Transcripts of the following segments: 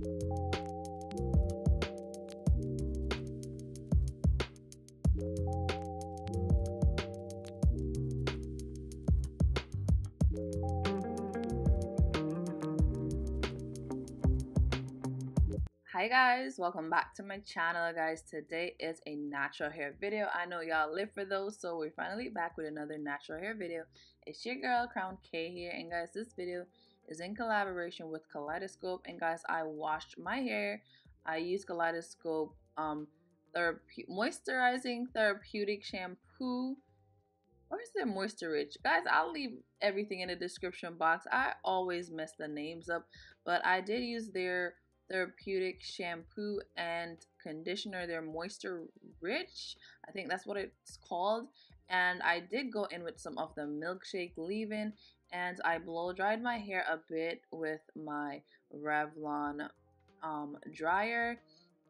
Hi guys, welcome back to my channel. Guys, today is a natural hair video. I know y'all live for those, so we're finally back with another natural hair video. It's your girl Crown K here, and guys, this video is in collaboration with Kaleidoscope. And guys, I washed my hair. I used Kaleidoscope moisturizing therapeutic shampoo. Or is it moisture rich? Guys, I'll leave everything in the description box. I always mess the names up, but I did use their therapeutic shampoo and conditioner. They're moisture rich, I think that's what it's called. And I did go in with some of the milkshake leave-in, and I blow dried my hair a bit with my Revlon dryer.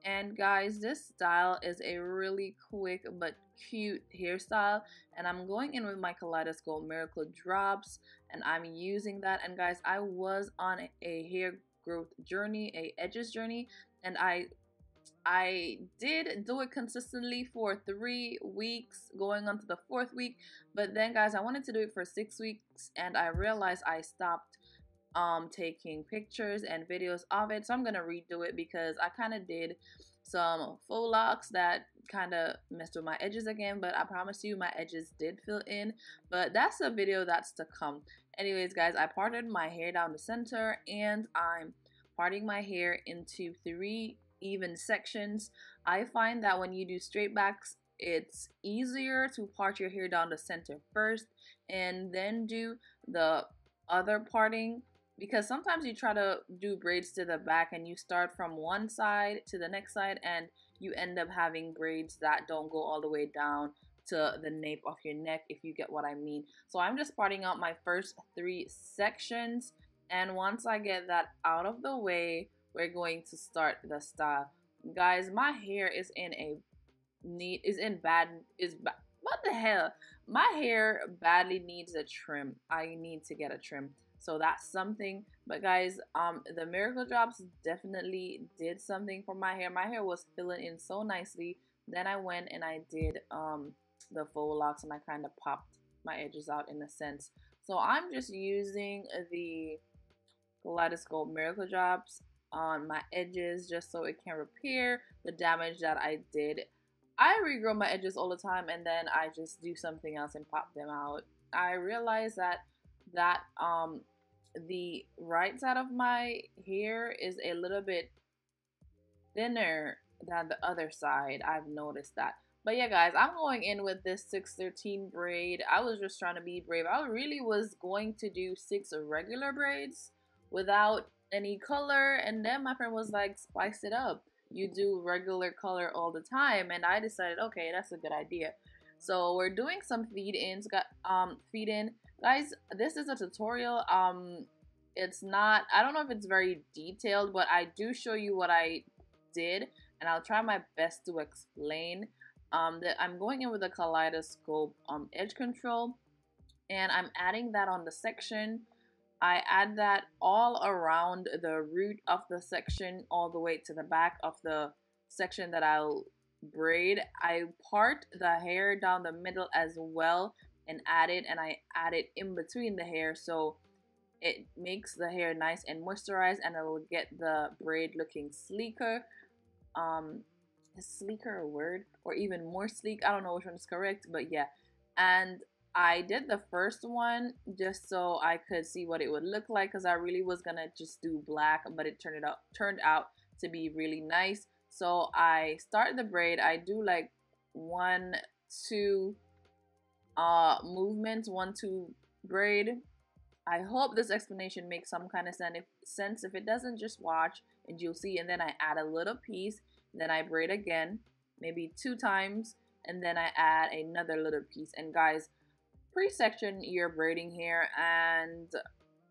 And guys, this style is a really quick but cute hairstyle, and I'm going in with my Kaleidoscope Miracle Drops, and I'm using that. And guys, I was on a hair growth journey, a edges journey, and I did do it consistently for 3 weeks, going on to the 4th week. But then guys, I wanted to do it for 6 weeks, and I realized I stopped taking pictures and videos of it. So I'm gonna redo it because I kind of did some faux locks that kind of messed with my edges again, but I promise you my edges did fill in. But that's a video that's to come. Anyways guys, I parted my hair down the center, and I'm parting my hair into 3 even sections. I find that when you do straight backs, it's easier to part your hair down the center first and then do the other parting, because sometimes you try to do braids to the back and you start from one side to the next side and you end up having braids that don't go all the way down to the nape of your neck, if you get what I mean. So I'm just parting out my first 3 sections, and once I get that out of the way, we're going to start the style. Guys, my hair is what the hell? My hair badly needs a trim. I need to get a trim. So that's something. But guys, the Miracle Drops definitely did something for my hair. My hair was filling in so nicely. Then I went and I did the faux locks, and I kind of popped my edges out in a sense. So I'm just using the Kaleidoscope Miracle Drops on my edges just so it can repair the damage that I did. I regrow my edges all the time, and then I just do something else and pop them out. I realized that the right side of my hair is a little bit thinner than the other side. I've noticed that. But yeah guys, I'm going in with this 613 braid. I was just trying to be brave. I really was going to do 6 regular braids without any color, and then my friend was like, spice it up, you do regular color all the time. And I decided, okay, that's a good idea. So we're doing some feed-ins. Feed-in, guys, this is a tutorial. It's not, I don't know if it's very detailed, but I do show you what I did, and I'll try my best to explain. That I'm going in with a Kaleidoscope edge control, and I'm adding that on the section. I add that all around the root of the section, all the way to the back of the section that I'll braid. I part the hair down the middle as well and add it, and I add it in between the hair, so it makes the hair nice and moisturized, and it'll get the braid looking sleeker. Is sleeker a word? Or even more sleek? I don't know which one is correct, but yeah. And I did the first one just so I could see what it would look like, because I really was gonna just do black, but it turned out to be really nice. So I start the braid. I do like 1, 2 movements, 1, 2 braid. I hope this explanation makes some kind of sense. If it doesn't, just watch and you'll see. And then I add a little piece, then I braid again, maybe 2 times, and then I add another little piece. And guys, pre-section your braiding hair and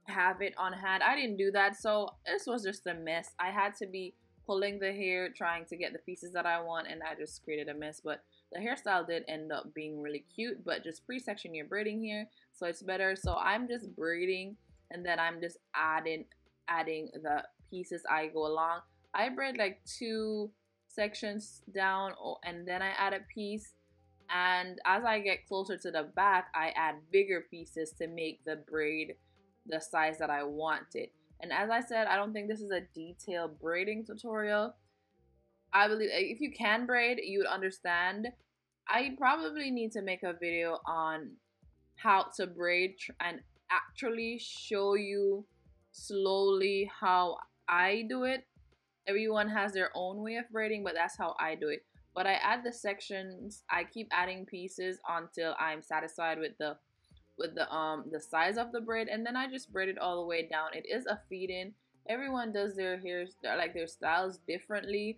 have it on hand. I didn't do that, so this was just a mess. I had to be pulling the hair, trying to get the pieces that I want, and I just created a mess. But the hairstyle did end up being really cute, but just pre-section your braiding hair so it's better. So I'm just braiding, and then I'm just adding the pieces I go along. I braid like 2 sections down, and then I add a piece. And as I get closer to the back, I add bigger pieces to make the braid the size that I want it. And as I said, I don't think this is a detailed braiding tutorial. I believe if you can braid, you would understand. I probably need to make a video on how to braid and actually show you slowly how I do it. Everyone has their own way of braiding, but that's how I do it. But I add the sections, I keep adding pieces until I'm satisfied with the size of the braid, and then I just braid it all the way down. It is a feed-in. Everyone does their hair, like their styles, differently.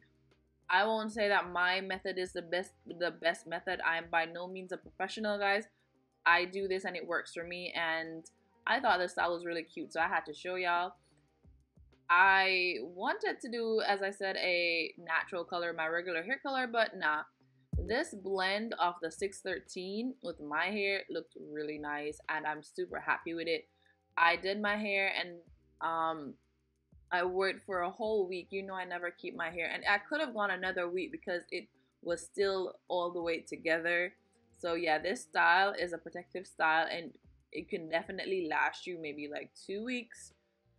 I won't say that my method is the best method. I am by no means a professional, guys. I do this and it works for me, and I thought the style was really cute, so I had to show y'all. I wanted to do, as I said, a natural color, my regular hair color, but nah. This blend of the 613 with my hair looked really nice, and I'm super happy with it. I did my hair, and I wore it for a whole week. You know, I never keep my hair, and I could have gone another week because it was still all the way together. So yeah, this style is a protective style, and it can definitely last you maybe like 2 weeks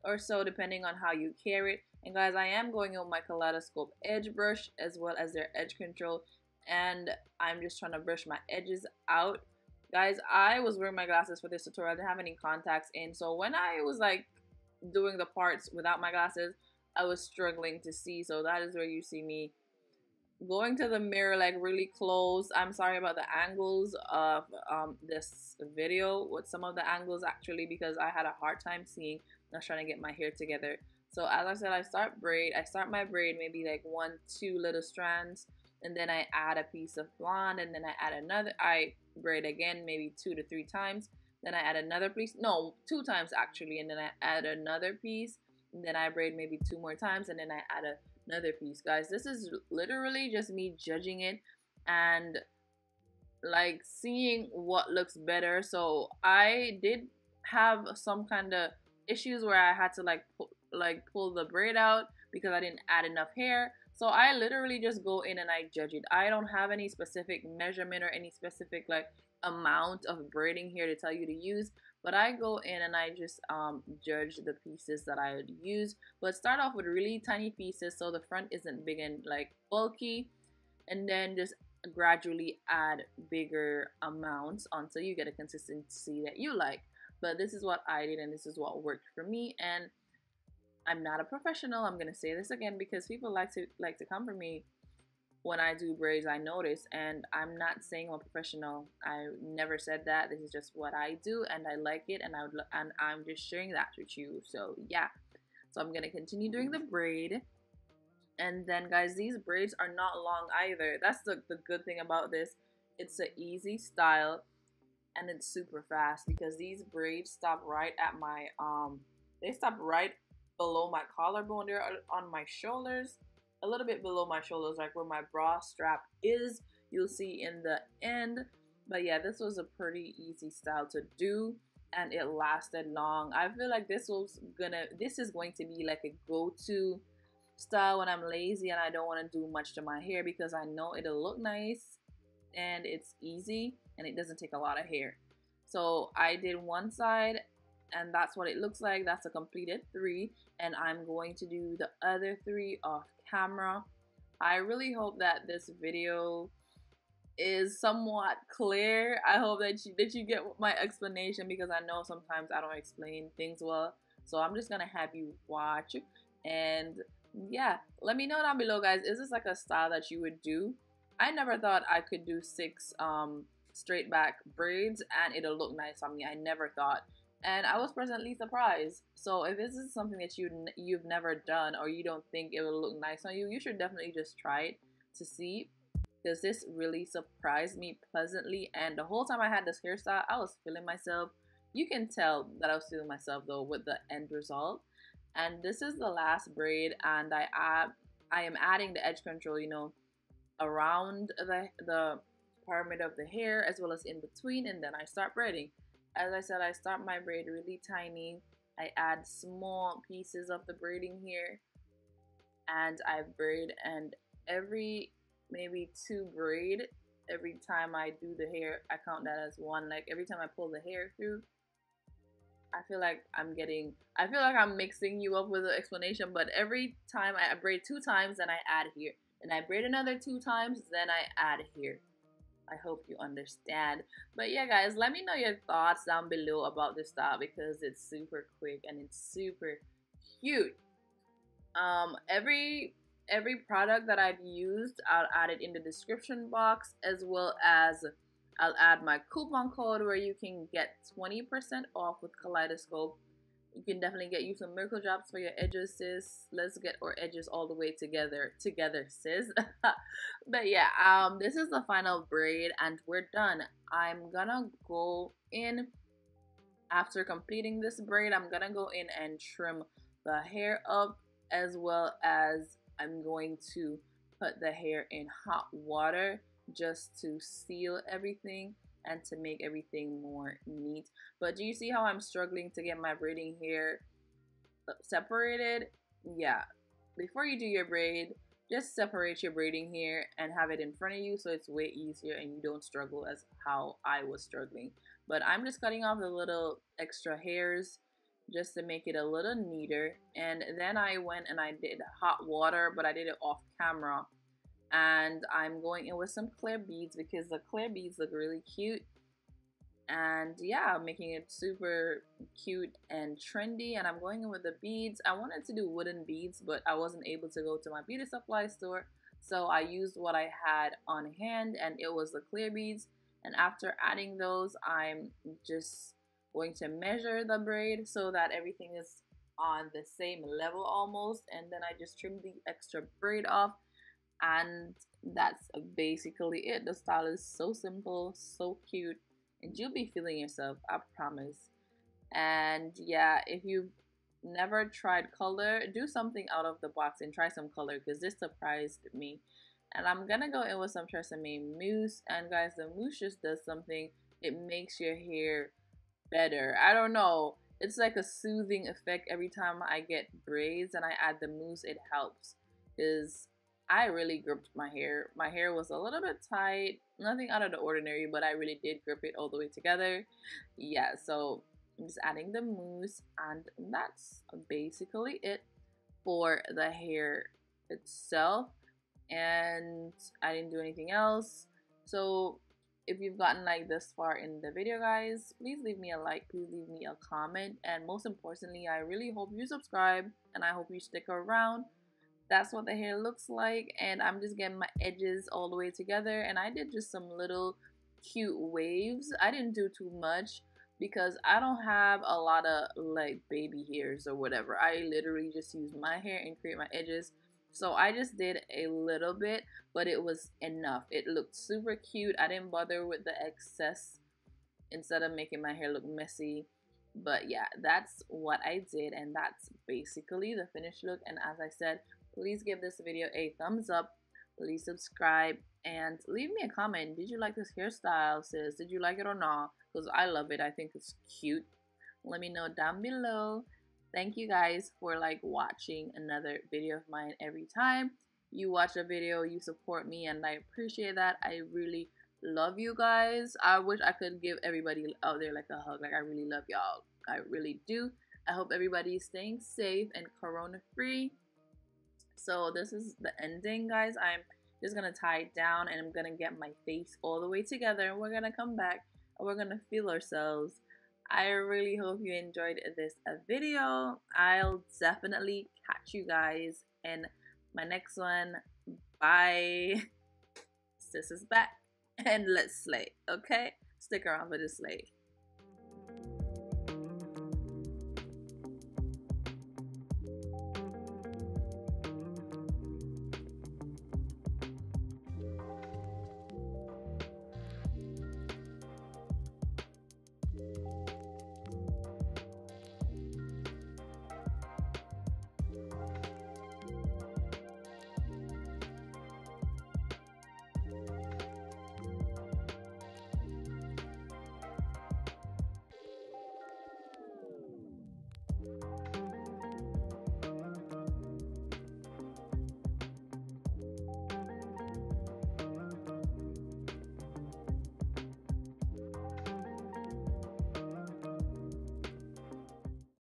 or so, depending on how you care it. And guys, I am going on my Kaleidoscope edge brush as well as their edge control, and I'm just trying to brush my edges out. Guys, I was wearing my glasses for this tutorial. I didn't have any contacts in, so when I was like doing the parts without my glasses, I was struggling to see. So that is where you see me going to the mirror like really close. I'm sorry about the angles of this video with some of the angles, actually, because I had a hard time seeing. I was trying to get my hair together. So as I said, I start my braid maybe like 1-2 little strands, and then I add a piece of blonde, and then I add another. I braid again maybe 2 to 3 times, then I add another piece, no, 2 times actually, and then I add another piece, and then I braid maybe 2 more times, and then I add another piece. Guys, this is literally just me judging it and like seeing what looks better. So I did have some kind of issues where I had to pull the braid out because I didn't add enough hair. So I literally just go in and I judge it. I don't have any specific measurement or any specific like amount of braiding here to tell you to use, but I go in and I just judge the pieces that I would use. But start off with really tiny pieces so the front isn't big and like bulky, and then just gradually add bigger amounts until you get a consistency that you like. But this is what I did, and this is what worked for me. And I'm not a professional. I'm gonna say this again because people like to come for me when I do braids, I notice, and I'm not saying I'm a professional. I never said that. This is just what I do, and I like it, and I'm just sharing that with you. So yeah, so I'm gonna continue doing the braid. And then guys, these braids are not long either. That's the good thing about this. It's an easy style, and it's super fast because these braids stop right at my they stop right below my collarbone. They're on my shoulders, a little bit below my shoulders, like where my bra strap is. You'll see in the end. But yeah, this was a pretty easy style to do, and it lasted long. I feel like this is going to be like a go-to style when I'm lazy and I don't want to do much to my hair, because I know it'll look nice and it's easy and it doesn't take a lot of hair. So I did one side, and that's what it looks like. That's a completed 3, and I'm going to do the other 3 off camera. I really hope that this video is somewhat clear. I hope that you get my explanation, because I know sometimes I don't explain things well. So I'm just gonna have you watch, and yeah, let me know down below, guys. Is this like a style that you would do? I never thought I could do 6 straight back braids and it'll look nice on me. I never thought, and I was pleasantly surprised. So if this is something that you've never done, or you don't think it will look nice on you, you should definitely just try it to see, because this really surprised me pleasantly. And the whole time I had this hairstyle, I was feeling myself. You can tell that I was feeling myself though with the end result. And this is the last braid, and I am adding the edge control, you know, around the pyramid of the hair as well as in between, and then I start braiding. As I said, I start my braid really tiny. I add small pieces of the braiding here, and I braid, and every maybe 2 braid every time I do the hair, I count that as 1. Like every time I pull the hair through, I feel like I'm mixing you up with an explanation, but every time I braid 2 times, then I add here. And I braid another 2 times, then I add here. I hope you understand. But yeah, guys, let me know your thoughts down below about this style because it's super quick and it's super cute. Every product that I've used, I'll add it in the description box, as well as I'll add my coupon code where you can get 20% off with Kaleidoscope. You can definitely get you some miracle drops for your edges, sis. Let's get our edges all the way together, sis. But yeah, this is the final braid and we're done. I'm gonna go in, after completing this braid, I'm gonna go in and trim the hair up, as well as I'm going to put the hair in hot water just to seal everything and to make everything more neat. But do you see how I'm struggling to get my braiding hair separated? Yeah, before you do your braid, just separate your braiding hair and have it in front of you so it's way easier and you don't struggle as how I was struggling. But I'm just cutting off the little extra hairs just to make it a little neater. And then I went and I did hot water, but I did it off camera. And I'm going in with some clear beads because the clear beads look really cute. And yeah, making it super cute and trendy. And I'm going in with the beads. I wanted to do wooden beads, but I wasn't able to go to my beauty supply store, so I used what I had on hand, and it was the clear beads. And after adding those, I'm just going to measure the braid so that everything is on the same level almost, and then I just trim the extra braid off, and that's basically it. The style is so simple, so cute, and you'll be feeling yourself, I promise. And yeah, if you've never tried color, do something out of the box and try some color because this surprised me. And I'm gonna go in with some Tresemme mousse, and guys, the mousse just does something. It makes your hair better. I don't know, it's like a soothing effect every time I get braids and I add the mousse. It helps because I really gripped my hair. My hair was a little bit tight, nothing out of the ordinary, but I really did grip it all the way together. Yeah, so I'm just adding the mousse, and that's basically it for the hair itself. And I didn't do anything else. So if you've gotten like this far in the video, guys, please leave me a like, please leave me a comment, and most importantly, I really hope you subscribe and I hope you stick around. That's what the hair looks like, and I'm just getting my edges all the way together, and I did just some little cute waves. I didn't do too much because I don't have a lot of like baby hairs or whatever. I literally just use my hair and create my edges. So I just did a little bit, but it was enough. It looked super cute. I didn't bother with the excess instead of making my hair look messy. But yeah, that's what I did, and that's basically the finished look. And as I said, please give this video a thumbs up, please subscribe, and leave me a comment. Did you like this hairstyle, sis? Did you like it or not? Because I love it. I think it's cute. Let me know down below. Thank you guys for like watching another video of mine. Every time you watch a video, you support me, and I appreciate that. I really love you guys. I wish I could give everybody out there like a hug. Like, I really love y'all. I really do. I hope everybody is staying safe and corona free. So this is the ending, guys. I'm just gonna tie it down, and I'm gonna get my face all the way together, and we're gonna come back and we're gonna feel ourselves. I really hope you enjoyed this video. I'll definitely catch you guys in my next one. Bye. Sis is back, and let's slay, okay? Stick around for the slay.